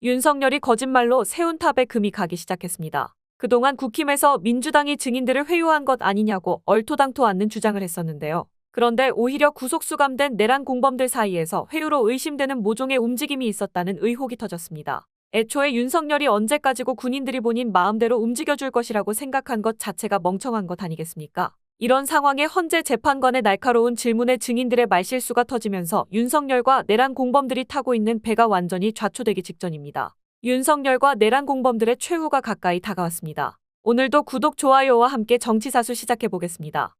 윤석열이 거짓말로 세운 탑에 금이 가기 시작했습니다. 그동안 국힘에서 민주당이 증인들을 회유한 것 아니냐고 얼토당토 않는 주장을 했었는데요. 그런데 오히려 구속 수감된 내란 공범들 사이에서 회유로 의심되는 모종의 움직임이 있었다는 의혹이 터졌습니다. 애초에 윤석열이 언제까지고 군인들이 본인 마음대로 움직여줄 것이라고 생각한 것 자체가 멍청한 것 아니겠습니까? 이런 상황에 헌재 재판관의 날카로운 질문에 증인들의 말실수가 터지면서 윤석열과 내란 공범들이 타고 있는 배가 완전히 좌초되기 직전입니다. 윤석열과 내란 공범들의 최후가 가까이 다가왔습니다. 오늘도 구독, 좋아요와 함께 정치사수 시작해보겠습니다.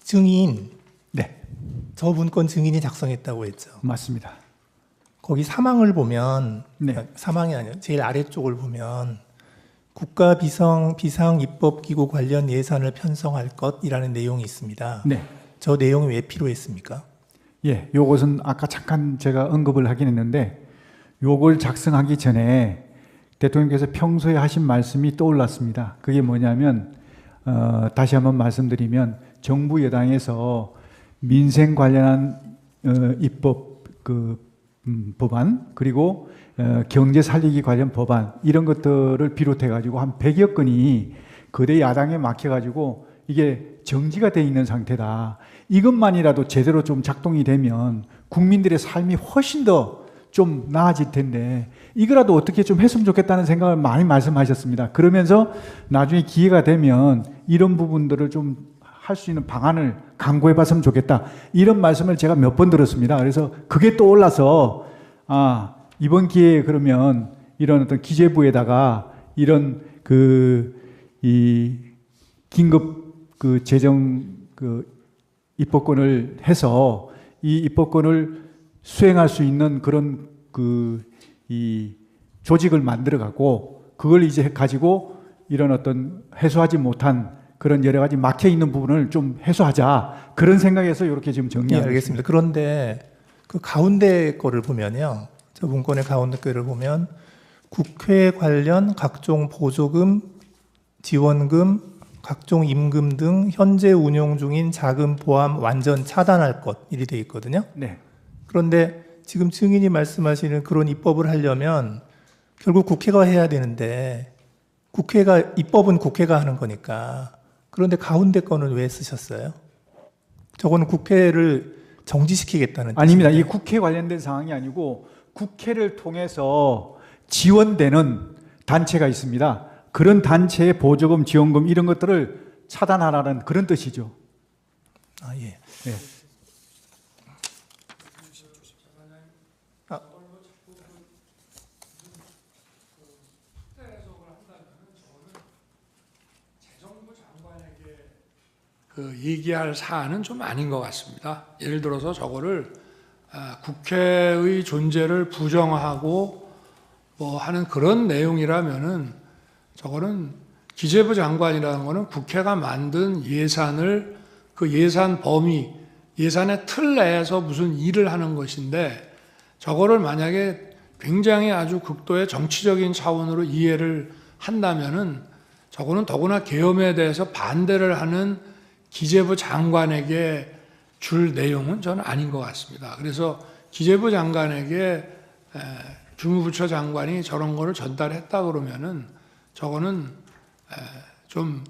증인, 네, 저 문건 증인이 작성했다고 했죠. 맞습니다. 거기 사망을 보면, 네. 사망이 아니라 제일 아래쪽을 보면 국가 비상 입법기구 관련 예산을 편성할 것이라는 내용이 있습니다. 네. 저 내용이 왜 필요했습니까? 예, 요것은 아까 잠깐 제가 언급을 하긴 했는데 요걸 작성하기 전에 대통령께서 평소에 하신 말씀이 떠올랐습니다. 그게 뭐냐면 다시 한번 말씀드리면 정부 여당에서 민생 관련한 입법 법안 그리고 경제 살리기 관련 법안 이런 것들을 비롯해 가지고 한 100여 건이 거대 야당에 막혀 가지고 이게 정지가 돼 있는 상태다. 이것만이라도 제대로 좀 작동이 되면 국민들의 삶이 훨씬 더 좀 나아질 텐데 이거라도 어떻게 좀 했으면 좋겠다는 생각을 많이 말씀하셨습니다. 그러면서 나중에 기회가 되면 이런 부분들을 좀 할 수 있는 방안을 강구해 봤으면 좋겠다. 이런 말씀을 제가 몇 번 들었습니다. 그래서 그게 떠올라서 이번 기회에 그러면 이런 어떤 기재부에다가 이런 이 긴급 재정 입법권을 해서 이 입법권을 수행할 수 있는 그런 이 조직을 만들어 갖고 그걸 이제 가지고 이런 어떤 해소하지 못한 그런 여러 가지 막혀 있는 부분을 좀 해소하자. 그런 생각에서 이렇게 지금 정리하고 알겠습니다. 그런데 그 가운데 거를 보면요. 저 문건의 가운데 거를 보면 국회 관련 각종 보조금, 지원금, 각종 임금 등 현재 운용 중인 자금 포함 완전 차단할 것 이리 돼 있거든요. 네. 그런데 지금 증인이 말씀하시는 그런 입법을 하려면 결국 국회가 해야 되는데 입법은 국회가 하는 거니까 그런데 가운데 거는 왜 쓰셨어요? 저거는 국회를 정지시키겠다는 아닙니다. 뜻인데. 이 국회 관련된 사항이 아니고 국회를 통해서 지원되는 단체가 있습니다. 그런 단체의 보조금, 지원금 이런 것들을 차단하라는 그런 뜻이죠. 예. 네. 얘기할 사안은 좀 아닌 것 같습니다. 예를 들어서 저거를 국회의 존재를 부정하고 뭐 하는 그런 내용이라면은 저거는 기재부 장관이라는 거는 국회가 만든 예산을 그 예산 범위 예산의 틀 내에서 무슨 일을 하는 것인데 저거를 만약에 굉장히 아주 극도의 정치적인 차원으로 이해를 한다면은 저거는 더구나 계엄에 대해서 반대를 하는 기재부 장관에게 줄 내용은 저는 아닌 것 같습니다. 그래서 기재부 장관에게 주무부처 장관이 저런 거를 전달했다 그러면은 저거는 좀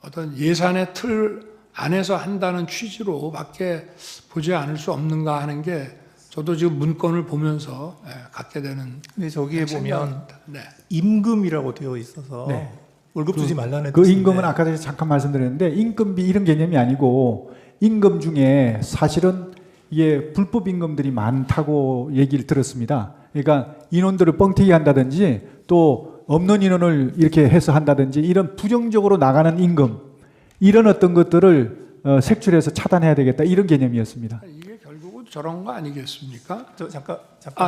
어떤 예산의 틀 안에서 한다는 취지로밖에 보지 않을 수 없는가 하는 게 저도 지금 문건을 보면서 갖게 되는. 근데 저기에 보면 생각입니다. 네. 임금이라고 되어 있어서 네. 월급 주지 말라는 그 뜻인데 임금은 아까 전에 잠깐 말씀드렸는데 임금비 이런 개념이 아니고 임금 중에 사실은 이게 불법 임금들이 많다고 얘기를 들었습니다. 그러니까 인원들을 뻥튀기 한다든지 또 없는 인원을 이렇게 해서 한다든지 이런 부정적으로 나가는 임금 이런 어떤 것들을 색출해서 차단해야 되겠다 이런 개념이었습니다. 이게 결국은 저런 거 아니겠습니까? 저 잠깐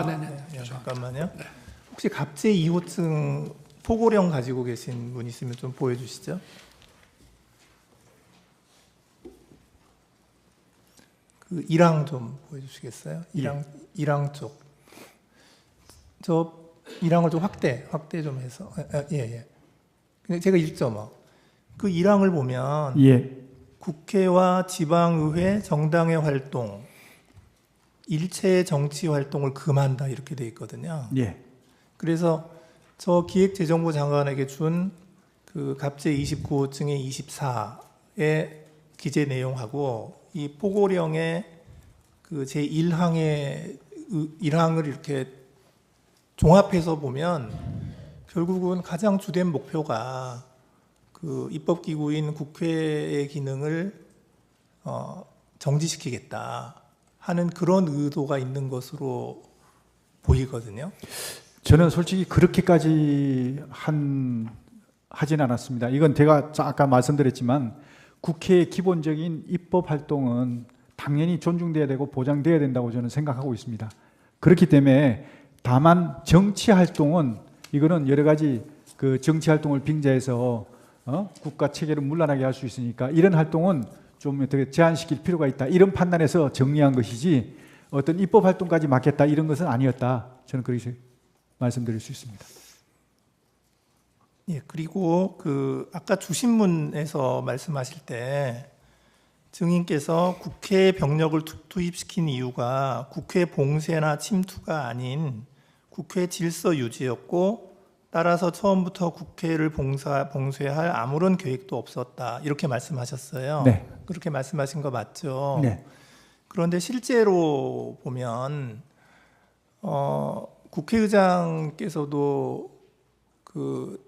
네네. 네, 잠깐만요. 혹시 갑제 2호층 포고령 가지고 계신 분 있으면 좀 보여주시죠. 그 1항 좀 보여주시겠어요? 1항 쪽. 저 1항을 좀 확대 좀 해서. 예. 근데 제가 1.5. 그 1항을 보면 예. 국회와 지방의회 정당의 활동, 일체의 정치 활동을 금한다 이렇게 돼 있거든요. 예. 그래서 저 기획재정부 장관에게 준 그 갑제 29호증의 24의 기재 내용하고 이 포고령의 그 제1항의 1항을 이렇게 종합해서 보면 결국은 가장 주된 목표가 그 입법기구인 국회의 기능을 정지시키겠다 하는 그런 의도가 있는 것으로 보이거든요. 저는 솔직히 그렇게까지 하진 않았습니다. 이건 제가 아까 말씀드렸지만 국회의 기본적인 입법 활동은 당연히 존중돼야 되고 보장돼야 된다고 저는 생각하고 있습니다. 그렇기 때문에 다만 정치 활동은 이거는 여러 가지 그 정치 활동을 빙자해서 국가 체계를 문란하게 할 수 있으니까 이런 활동은 좀 어떻게 제한시킬 필요가 있다. 이런 판단에서 정리한 것이지 어떤 입법 활동까지 맡겠다 이런 것은 아니었다. 저는 그렇게 말씀드릴 수 있습니다. 예, 그리고 그 아까 주신문에서 말씀하실 때 증인께서 국회에 병력을 투입시킨 이유가 국회 봉쇄나 침투가 아닌 국회 질서 유지였고 따라서 처음부터 국회를 봉쇄할 아무런 계획도 없었다. 이렇게 말씀하셨어요. 네. 그렇게 말씀하신 거 맞죠? 네. 그런데 실제로 보면 국회의장께서도 그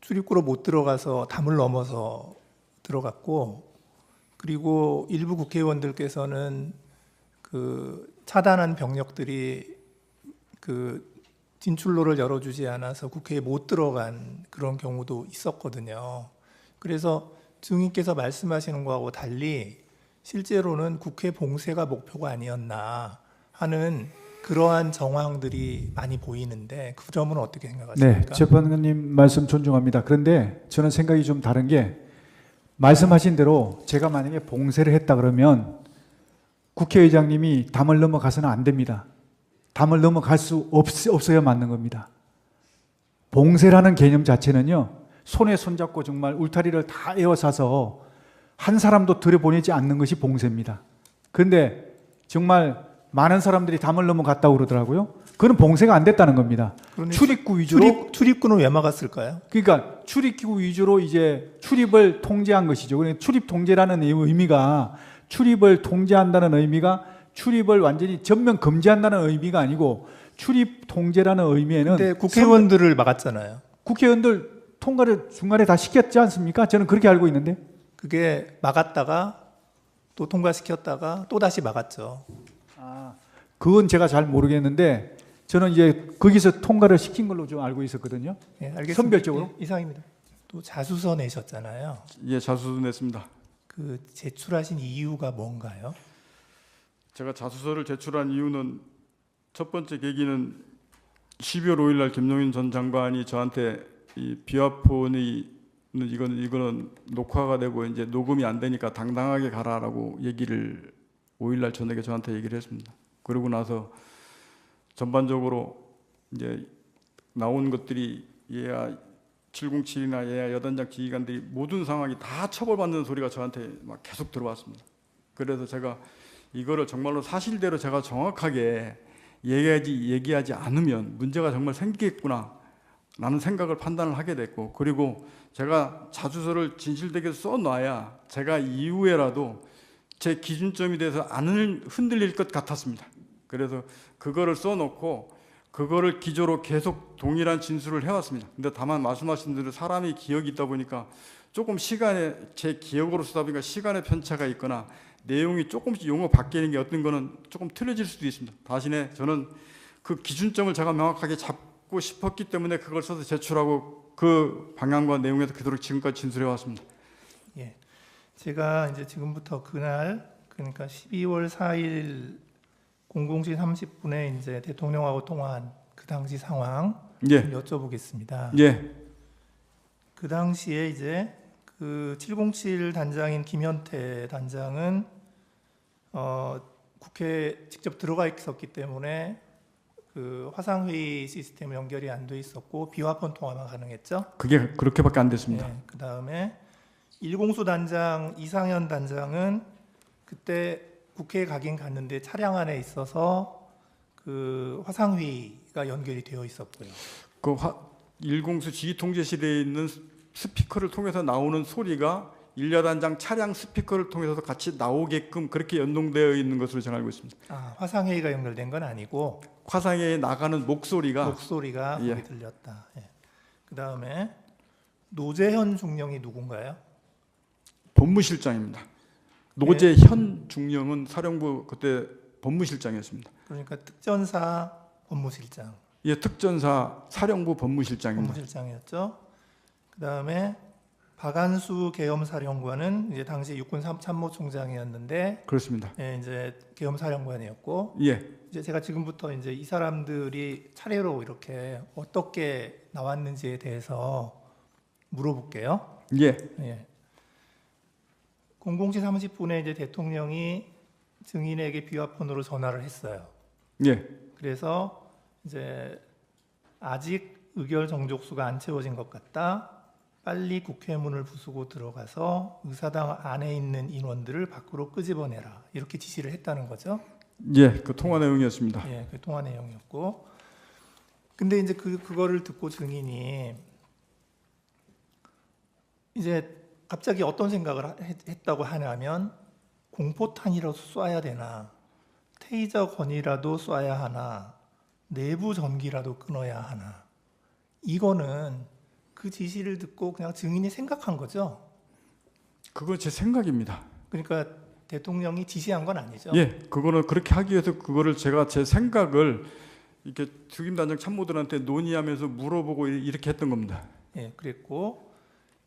출입구로 못 들어가서 담을 넘어서 들어갔고, 그리고 일부 국회의원들께서는 그 차단한 병력들이 그 진출로를 열어주지 않아서 국회에 못 들어간 그런 경우도 있었거든요. 그래서 증인께서 말씀하시는 거하고 달리 실제로는 국회 봉쇄가 목표가 아니었나 하는 그러한 정황들이 많이 보이는데 그 점은 어떻게 생각하십니까? 네, 재판관님 말씀 존중합니다. 그런데 저는 생각이 좀 다른 게 말씀하신 대로 제가 만약에 봉쇄를 했다 그러면 국회의장님이 담을 넘어가서는 안 됩니다. 담을 넘어갈 수 없어야 맞는 겁니다. 봉쇄라는 개념 자체는요, 손에 손잡고 정말 울타리를 다 에워싸서 한 사람도 들여보내지 않는 것이 봉쇄입니다. 그런데 정말 많은 사람들이 담을 넘어갔다고 그러더라고요. 그건 봉쇄가 안 됐다는 겁니다. 출입구 위주로. 출입구는 왜 막았을까요? 그러니까 출입구 위주로 이제 출입을 통제한 것이죠. 그러니까 출입 통제라는 의미가 출입을 통제한다는 의미가 출입을 완전히 전면 금지한다는 의미가 아니고 출입 통제라는 의미에는 근데 국회의원들을 막았잖아요. 국회의원들 통과를 중간에 다 시켰지 않습니까? 저는 그렇게 알고 있는데. 그게 막았다가 또 통과시켰다가 또 다시 막았죠. 그건 제가 잘 모르겠는데 저는 이제 거기서 통과를 시킨 걸로 좀 알고 있었거든요. 예, 알겠습니다. 선별적으로. 예, 이상입니다. 또 자수서 내셨잖아요. 예, 자수서 냈습니다. 그 제출하신 이유가 뭔가요? 제가 자수서를 제출한 이유는 첫 번째 계기는 12월 5일 날 김용인 전 장관이 저한테 이 비화폰의 이거는 녹화가 되고 이제 녹음이 안 되니까 당당하게 가라라고 얘기를 5일날 저녁에 저한테 얘기를 했습니다. 그러고 나서 전반적으로 이제 나온 것들이 얘야 707이나 얘야 여단장 지휘관들이 모든 상황이 다 처벌받는 소리가 저한테 막 계속 들어왔습니다. 그래서 제가 이거를 정말로 사실대로 제가 정확하게 얘기하지 않으면 문제가 정말 생기겠구나 라는 생각을 판단을 하게 됐고, 그리고 제가 자주서를 진실되게 써놔야 제가 이후에라도 제 기준점이 돼서 안 흔들릴 것 같았습니다. 그래서 그거를 써놓고 그거를 기조로 계속 동일한 진술을 해왔습니다. 근데 다만 말씀하신 대로 사람이 기억이 있다 보니까 조금 시간에 제 기억으로 쓰다 보니까 시간의 편차가 있거나 내용이 조금씩 용어 바뀌는 게 어떤 거는 조금 틀려질 수도 있습니다. 대신에 저는 그 기준점을 제가 명확하게 잡고 싶었기 때문에 그걸 써서 제출하고 그 방향과 내용에서 그대로 지금까지 진술해 왔습니다. 예. 제가 이제 지금부터 그날, 그러니까 12월 4일 00시 30분에 이제 대통령하고 통화한 그 당시 상황 예. 여쭤보겠습니다. 예. 그 당시에 이제 그 707 단장인 김현태 단장은 국회에 직접 들어가 있었기 때문에 그 화상회의 시스템 연결이 안 돼 있었고 비화폰 통화만 가능했죠. 그게 그렇게밖에 안 됐습니다. 네, 그 다음에 일공수 단장 이상현 단장은 그때 국회에 가긴 갔는데 차량 안에 있어서 그 화상회의가 연결이 되어 있었고요. 그 1공수 지휘통제실에 있는 스피커를 통해서 나오는 소리가 일야단장 차량 스피커를 통해서 같이 나오게끔 그렇게 연동되어 있는 것으로 제가 알고 있습니다. 아, 화상회의가 연결된 건 아니고 화상에 나가는 목소리가 예. 예. 거기 들렸다. 예. 그 다음에 노재현 중령이 누군가요? 법무실장입니다. 노재현 중령은 사령부 그때 법무실장이었습니다. 그러니까 특전사 법무실장. 예, 특전사 사령부 법무실장입니다. 법무실장이었죠. 그 다음에 박안수 계엄사령관은 이제 당시 육군 참모총장이었는데, 그렇습니다. 예, 이제 계엄사령관이었고, 예, 이제 제가 지금부터 이제 이 사람들이 차례로 이렇게 어떻게 나왔는지에 대해서 물어볼게요. 예, 예. 00시 30분에 이제 대통령이 증인에게 비화폰으로 전화를 했어요. 예, 그래서 이제 아직 의결 정족수가 안 채워진 것 같다. 빨리 국회문을 부수고 들어가서 의사당 안에 있는 인원들을 밖으로 끄집어내라. 이렇게 지시를 했다는 거죠. 예, 그 통화 내용이었습니다. 예, 그 통화 내용이었고. 근데 이제 그거를 듣고 증인이 이제 갑자기 어떤 생각을 했다고 하냐면 공포탄이라도 쏴야 되나, 테이저건이라도 쏴야 하나, 내부 전기라도 끊어야 하나. 이거는 그 지시를 듣고 그냥 증인이 생각한 거죠. 그건 제 생각입니다. 그러니까 대통령이 지시한 건 아니죠. 예, 그거는 그렇게 하기 위해서 그거를 제가 제 생각을 이렇게 특임단장 참모들한테 논의하면서 물어보고 이렇게 했던 겁니다. 예, 그랬고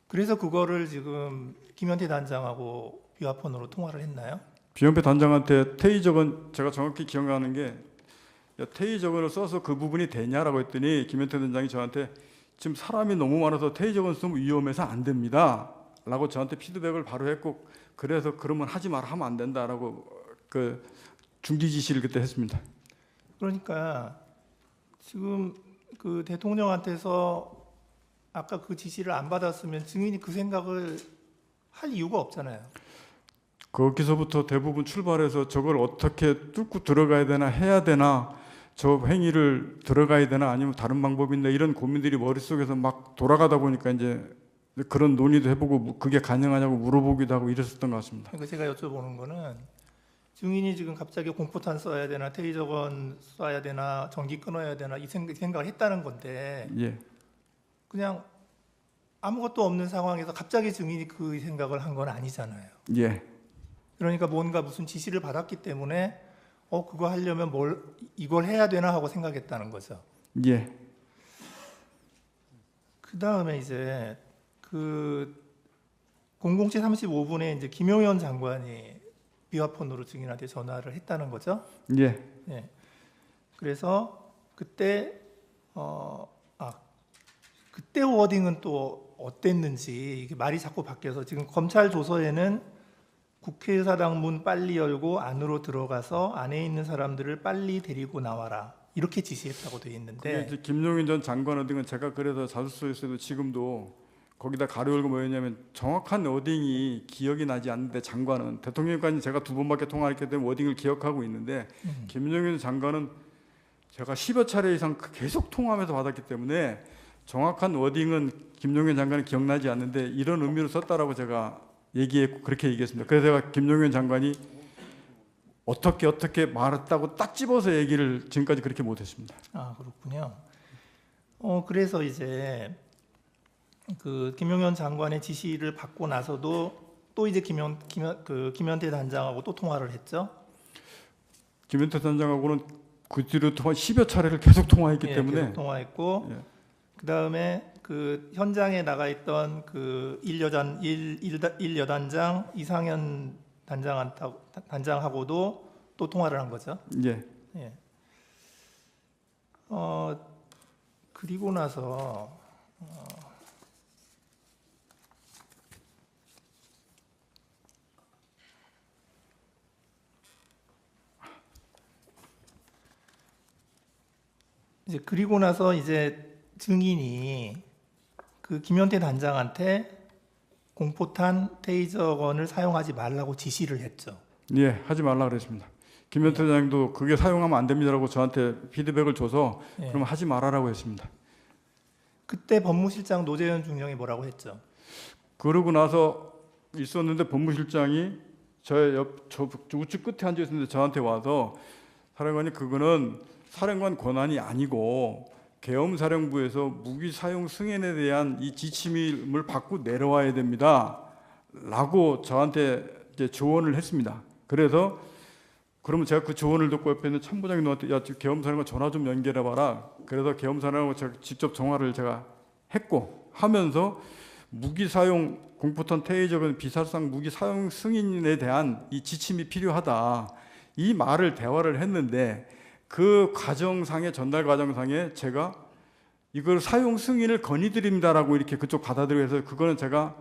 그래서 그거를 지금 김현태 단장하고 비화폰으로 통화를 했나요? 비연패 단장한테 테이저건 제가 정확히 기억나는 게 야, 테이저건을 써서 그 부분이 되냐라고 했더니 김현태 단장이 저한테 지금 사람이 너무 많아서 테이저건 쓰면 위험해서 안 됩니다 라고 저한테 피드백을 바로 했고, 그래서 그러면 하지 마라, 하면 안 된다라고 그 중지 지시를 그때 했습니다. 그러니까 지금 그 대통령한테서 아까 그 지시를 안 받았으면 증인이 그 생각을 할 이유가 없잖아요. 거기서부터 대부분 출발해서 저걸 어떻게 뚫고 들어가야 되나, 해야 되나, 저 행위를 들어가야 되나 아니면 다른 방법이 있나, 이런 고민들이 머릿속에서 막 돌아가다 보니까 이제 그런 논의도 해보고 그게 가능하냐고 물어보기도 하고 이랬었던 것 같습니다. 그러니까 제가 여쭤보는 거는 증인이 지금 갑자기 공포탄 써야 되나, 테이저건 쏴야 되나, 전기 끊어야 되나 이 생각을 했다는 건데 예, 그냥 아무것도 없는 상황에서 갑자기 증인이 그 생각을 한 건 아니잖아요. 예, 그러니까 뭔가 무슨 지시를 받았기 때문에 그거 하려면 이걸 해야 되나 하고 생각했다는 거죠. 예, 그 다음에 이제 그 00시 35분에 이제 김용현 장관이 비화폰으로 증인한테 전화를 했다는 거죠. 예, 예. 그래서 그때 그때 워딩은 또 어땠는지 이게 말이 자꾸 바뀌어서 지금 검찰 조서에는 국회의사당 문 빨리 열고 안으로 들어가서 안에 있는 사람들을 빨리 데리고 나와라 이렇게 지시했다고 돼 그게 있는데 이제 김용인 전 장관 어딩은 제가 그래서 자수서에서도 지금도 거기다 가로 열고 뭐였냐면 정확한 워딩이 기억이 나지 않는데 장관은 대통령까지 제가 2번밖에 통화했기 때문에 워딩을 기억하고 있는데 김용인 장관은 제가 10여 차례 이상 계속 통화하면서 받았기 때문에 정확한 워딩은 김용인 장관이 기억나지 않는데 이런 의미로 썼다라고 제가 얘기했고 그렇게 얘기했습니다. 그래서 제가 김용인 장관이 어떻게 말했다고 딱 집어서 얘기를 지금까지 그렇게 못했습니다. 아 그렇군요. 그래서 이제 그 김용현 장관의 지시를 받고 나서도 또 이제 김현태 단장하고 또 통화를 했죠. 김현태 단장하고는 그 뒤로 통화 10여 차례를 계속 통화했기 예, 때문에 계속 통화했고 예. 그 다음에 그 현장에 나가 있던 그 일여단장 이상현 단장하고도 또 통화를 한 거죠. 예. 예. 그리고 나서 이제 증인이 그 김현태 단장한테 공포탄 테이저건을 사용하지 말라고 지시를 했죠. 예, 하지 말라 그랬습니다. 김현태 단장도 그게 사용하면 안 됩니다라고 저한테 피드백을 줘서 예. 그럼 하지 말아라고 했습니다. 그때 법무실장 노재현 중령이 뭐라고 했죠? 그러고 나서 있었는데 법무실장이 저 우측 끝에 앉아 있었는데 저한테 와서 사령관이 그거는 사령관 권한이 아니고 계엄사령부에서 무기 사용 승인에 대한 이 지침을 받고 내려와야 됩니다. 라고 저한테 이제 조언을 했습니다. 그래서 그러면 제가 그 조언을 듣고 옆에 있는 참부장이 너한테 야 계엄사령관 전화 좀 연결해 봐라. 그래서 계엄사령관 제가 직접 전화를 제가 했고 하면서 무기 사용 공포탄 테이저건 비살상 무기 사용 승인에 대한 이 지침이 필요하다. 이 말을 대화를 했는데 그 과정상에 전달 과정상에 제가 이걸 사용 승인을 건의드립니다라고 이렇게 그쪽 받아들여 해서 그거는 제가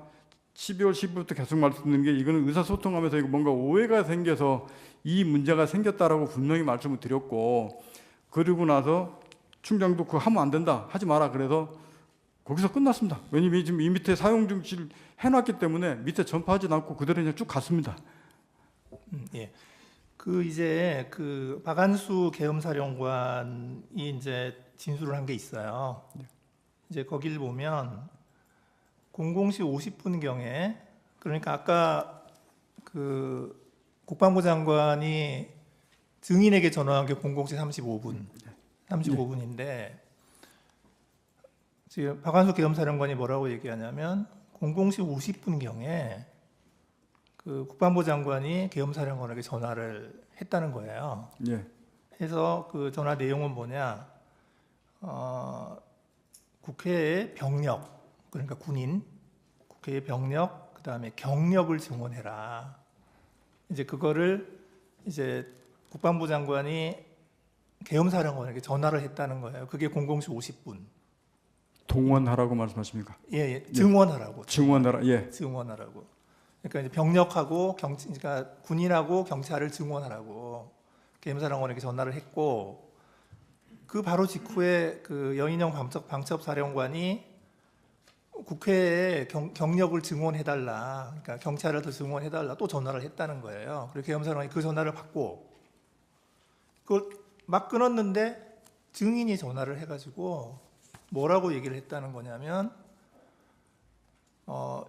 12월 10일부터 계속 말씀드린 게 이거는 의사소통하면서 이거 뭔가 오해가 생겨서 이 문제가 생겼다라고 분명히 말씀을 드렸고 그리고 나서 충장도 그거 하면 안 된다 하지 마라 그래서 거기서 끝났습니다. 왜냐면 지금 이 밑에 사용 중지를 해놨기 때문에 밑에 전파하지 않고 그대로 그냥 쭉 갔습니다. 예. 그 이제 그 박안수 계엄사령관이 이제 진술을 한 게 있어요. 이제 거기를 보면 00시 50분경에 그러니까 아까 그 국방부 장관이 증인에게 전화한 게 00시 35분인데 지금 박안수 계엄사령관이 뭐라고 얘기하냐면 00시 50분경에 그 국방부 장관이 계엄사령관에게 전화를 했다는 거예요. 예. 해서 그 전화 내용은 뭐냐? 국회의 병력, 그러니까 군인, 국회의 병력, 그 다음에 경력을 증원해라. 이제 그거를 이제 국방부 장관이 계엄사령관에게 전화를 했다는 거예요. 그게 00시 50분. 동원하라고 말씀하십니까? 예, 증원하라고. 증원하라. 예. 증원하라고. 그러니까 이제 병력하고 그러니까 군인하고 경찰을 증원하라고 계엄사령관에게 전화를 했고 그 바로 직후에 그 여인영 방첩사령관이 국회에 경력을 증원해달라, 그러니까 경찰을 더 증원해달라 또 전화를 했다는 거예요. 그래서 계엄사령관이 그 전화를 받고 그걸 막 끊었는데 증인이 전화를 해가지고 뭐라고 얘기를 했다는 거냐면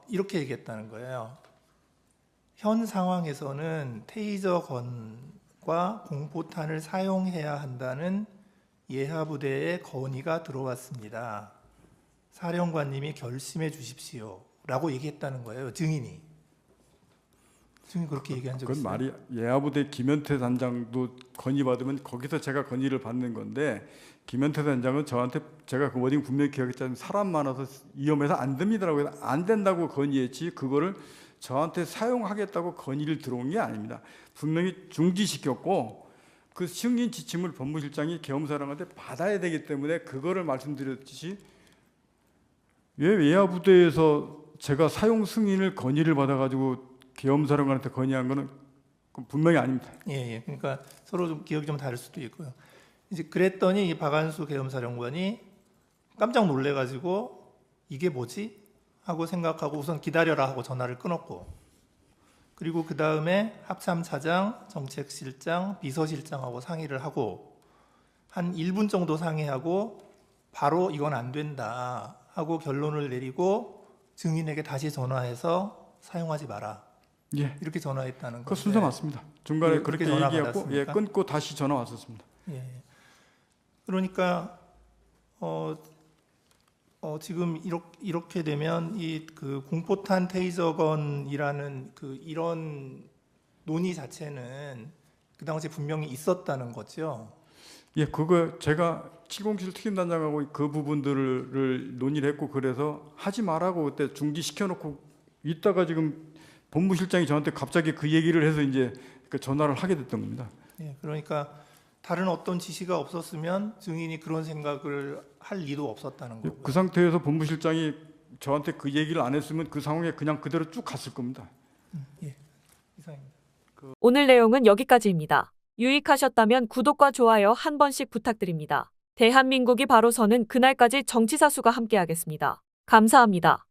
이렇게 얘기했다는 거예요. 현 상황에서는 테이저건과 공포탄을 사용해야 한다는 예하부대의 건의가 들어왔습니다. 사령관님이 결심해 주십시오. 라고 얘기했다는 거예요. 증인이 그렇게 얘기한 적이 그건 있어요. 말이 예하부대 김현태 단장도 건의받으면 거기서 제가 건의를 받는 건데 김현태 단장은 저한테 제가 그 워딩 분명히 기억했지만 사람 많아서 위험해서 안 됩니다라고 해서 안 된다고 건의했지 그거를 저한테 사용하겠다고 건의를 들어온 게 아닙니다. 분명히 중지시켰고 그 승인 지침을 법무실장이 계엄사령한테 받아야 되기 때문에 그거를 말씀드렸듯이 왜 외야 부대에서 제가 사용 승인을 건의를 받아가지고 계엄사령관한테 건의한 거는 그건 분명히 아닙니다. 예, 예. 그러니까 서로 좀 기억이 좀 다를 수도 있고요. 이제 그랬더니 이 박한수 계엄사령관이 깜짝 놀래가지고 이게 뭐지? 하고 생각하고 우선 기다려라 하고 전화를 끊었고, 그리고 그 다음에 합참차장, 정책실장, 비서실장하고 상의를 하고 한 1분 정도 상의하고 바로 이건 안 된다 하고 결론을 내리고 증인에게 다시 전화해서 사용하지 마라. 예, 이렇게 전화했다는 그 건데. 순서 맞습니다. 중간에 예, 그렇게 그렇게 전화 얘기했고, 예, 받았습니까? 끊고 다시 전화 왔었습니다. 예. 그러니까 지금 이렇게 되면 이 그 공포탄 테이저건이라는 그 이런 논의 자체는 그 당시에 분명히 있었다는 거죠. 예, 그거 제가 707 특임단장하고 그 부분들을 논의를 했고, 그래서 하지 말라고 그때 중지시켜놓고 있다가 지금 본부실장이 저한테 갑자기 그 얘기를 해서 이제 그 전화를 하게 됐던 겁니다. 예, 그러니까 다른 어떤 지시가 없었으면 증인이 그런 생각을 할 리도 없었다는 거고요. 그 상태에서 본부실장이 저한테 그 얘기를 안 했으면 그 상황에 그냥 그대로 쭉 갔을 겁니다. 예, 이상입니다. 오늘 내용은 여기까지입니다. 유익하셨다면 구독과 좋아요 한 번씩 부탁드립니다. 대한민국이 바로 서는 그날까지 정치사수가 함께하겠습니다. 감사합니다.